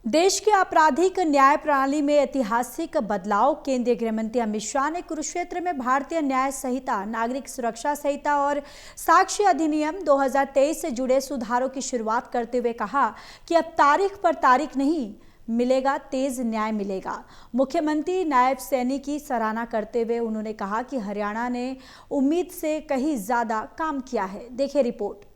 देश के आपराधिक न्याय प्रणाली में ऐतिहासिक बदलाव। केंद्रीय गृह मंत्री अमित शाह ने कुरुक्षेत्र में भारतीय न्याय संहिता, नागरिक सुरक्षा संहिता और साक्ष्य अधिनियम 2023 से जुड़े सुधारों की शुरुआत करते हुए कहा कि अब तारीख पर तारीख नहीं मिलेगा, तेज न्याय मिलेगा। मुख्यमंत्री नायब सैनी की सराहना करते हुए उन्होंने कहा कि हरियाणा ने उम्मीद से कहीं ज्यादा काम किया है। देखिए रिपोर्ट।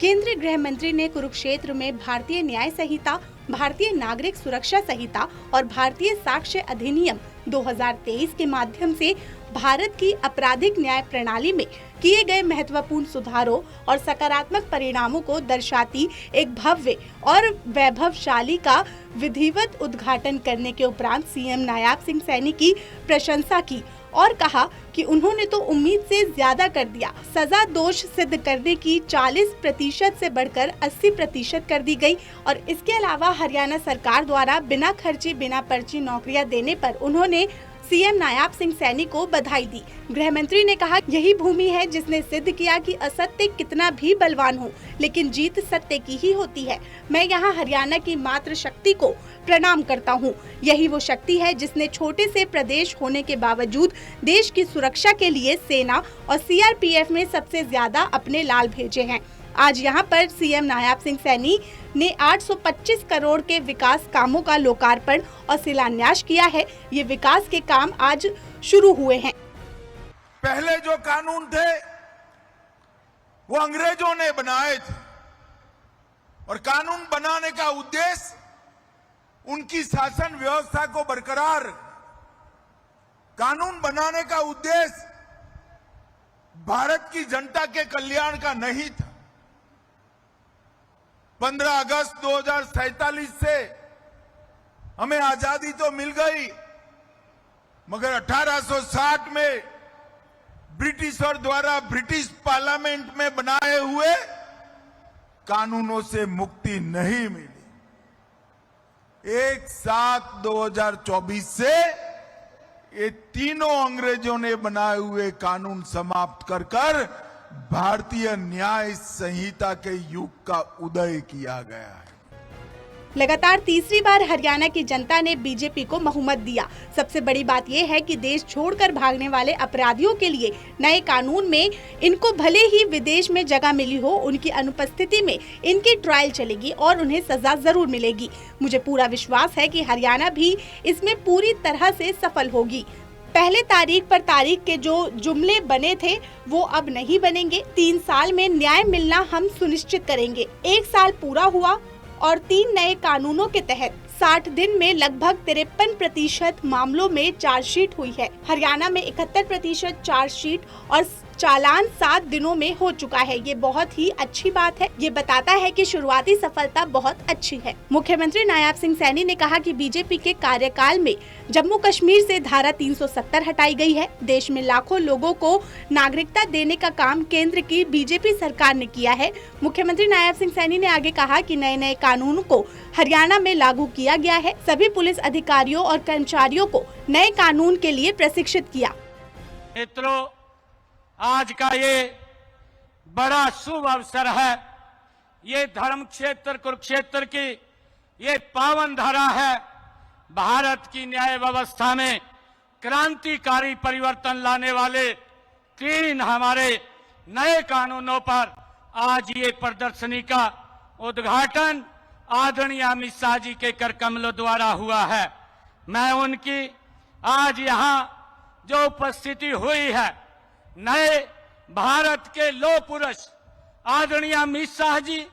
केंद्रीय गृह मंत्री ने कुरुक्षेत्र में भारतीय न्याय संहिता, भारतीय नागरिक सुरक्षा संहिता और भारतीय साक्ष्य अधिनियम 2023 के माध्यम से भारत की आपराधिक न्याय प्रणाली में किए गए महत्वपूर्ण सुधारों और सकारात्मक परिणामों को दर्शाती एक भव्य और वैभवशाली का विधिवत उद्घाटन करने के उपरांत सीएम नायब सिंह सैनी की प्रशंसा की और कहा कि उन्होंने तो उम्मीद से ज्यादा कर दिया। सजा दोष सिद्ध करने की 40% से बढ़कर 80% कर दी गई और इसके अलावा हरियाणा सरकार द्वारा बिना खर्चे बिना पर्ची नौकरियां देने पर उन्होंने सीएम नायब सिंह सैनी को बधाई दी। गृह मंत्री ने कहा, यही भूमि है जिसने सिद्ध किया कि असत्य कितना भी बलवान हो, लेकिन जीत सत्य की ही होती है। मैं यहाँ हरियाणा की मातृ शक्ति को प्रणाम करता हूँ। यही वो शक्ति है जिसने छोटे से प्रदेश होने के बावजूद देश की सुरक्षा के लिए सेना और सीआरपीएफ में सबसे ज्यादा अपने लाल भेजे हैं। आज यहाँ पर सीएम नायब सिंह सैनी ने 825 करोड़ के विकास कामों का लोकार्पण और शिलान्यास किया है। ये विकास के काम आज शुरू हुए हैं। पहले जो कानून थे वो अंग्रेजों ने बनाए थे और कानून बनाने का उद्देश्य उनकी शासन व्यवस्था को बरकरार, कानून बनाने का उद्देश्य भारत की जनता के कल्याण का नहीं था। 15 अगस्त 2047 से हमें आजादी तो मिल गई, मगर 1860 में ब्रिटिशर द्वारा ब्रिटिश पार्लियामेंट में बनाए हुए कानूनों से मुक्ति नहीं मिली। 1/7/2024 से ये तीनों अंग्रेजों ने बनाए हुए कानून समाप्त कर भारतीय न्याय संहिता के युग का उदय किया गया है। लगातार तीसरी बार हरियाणा की जनता ने बीजेपी को बहुमत दिया। सबसे बड़ी बात यह है कि देश छोड़कर भागने वाले अपराधियों के लिए नए कानून में इनको भले ही विदेश में जगह मिली हो, उनकी अनुपस्थिति में इनकी ट्रायल चलेगी और उन्हें सजा जरूर मिलेगी। मुझे पूरा विश्वास है कि हरियाणा भी इसमें पूरी तरह से सफल होगी। पहले तारीख पर तारीख के जो जुमले बने थे वो अब नहीं बनेंगे। 3 साल में न्याय मिलना हम सुनिश्चित करेंगे। 1 साल पूरा हुआ और 3 नए कानूनों के तहत 60 दिन में लगभग 53% मामलों में चार्जशीट हुई है। हरियाणा में 71% चार्जशीट और चालान 7 दिनों में हो चुका है। ये बहुत ही अच्छी बात है। ये बताता है कि शुरुआती सफलता बहुत अच्छी है। मुख्यमंत्री नायब सिंह सैनी ने कहा कि बीजेपी के कार्यकाल में जम्मू कश्मीर से धारा 370 हटाई गई है। देश में लाखों लोगों को नागरिकता देने का काम केंद्र की बीजेपी सरकार ने किया है। मुख्यमंत्री नायब सिंह सैनी ने आगे कहा कि नए कानूनों को हरियाणा में लागू किया गया है। सभी पुलिस अधिकारियों और कर्मचारियों को नए कानून के लिए प्रशिक्षित किया। मित्रों, आज का ये बड़ा शुभ अवसर है। ये धर्म क्षेत्र कुरुक्षेत्र की ये पावन धरा है। भारत की न्याय व्यवस्था में क्रांतिकारी परिवर्तन लाने वाले 3 हमारे नए कानूनों पर आज ये प्रदर्शनी का उद्घाटन आदरणीय अमित शाह जी के कर कमलों द्वारा हुआ है। मैं उनकी आज यहाँ जो उपस्थिति हुई है, नए भारत के लौह पुरुष आदरणीय अमित शाह जी,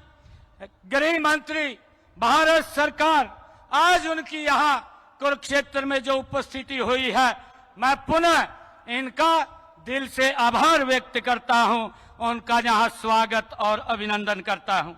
गृह मंत्री, भारत सरकार, आज उनकी यहाँ कुरुक्षेत्र में जो उपस्थिति हुई है, मैं पुनः इनका दिल से आभार व्यक्त करता हूँ, उनका यहाँ स्वागत और अभिनंदन करता हूँ।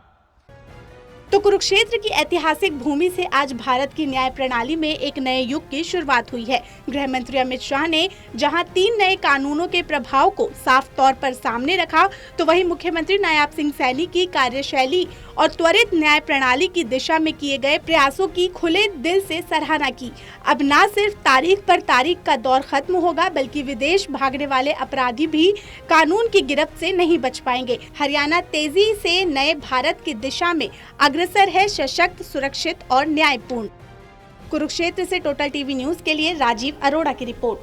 तो कुरुक्षेत्र की ऐतिहासिक भूमि से आज भारत की न्याय प्रणाली में एक नए युग की शुरुआत हुई है। गृह मंत्री अमित शाह ने जहां 3 नए कानूनों के प्रभाव को साफ तौर पर सामने रखा, तो वहीं मुख्यमंत्री नायाब सिंह सैनी की कार्यशैली और त्वरित न्याय प्रणाली की दिशा में किए गए प्रयासों की खुले दिल से सराहना की। अब न सिर्फ तारीख पर तारीख का दौर खत्म होगा, बल्कि विदेश भागने वाले अपराधी भी कानून की गिरफ्त से नहीं बच पाएंगे। हरियाणा तेजी से नए भारत की दिशा में अग्रसर है, सशक्त, सुरक्षित और न्यायपूर्ण। कुरुक्षेत्र से टोटल टीवी न्यूज के लिए राजीव अरोड़ा की रिपोर्ट।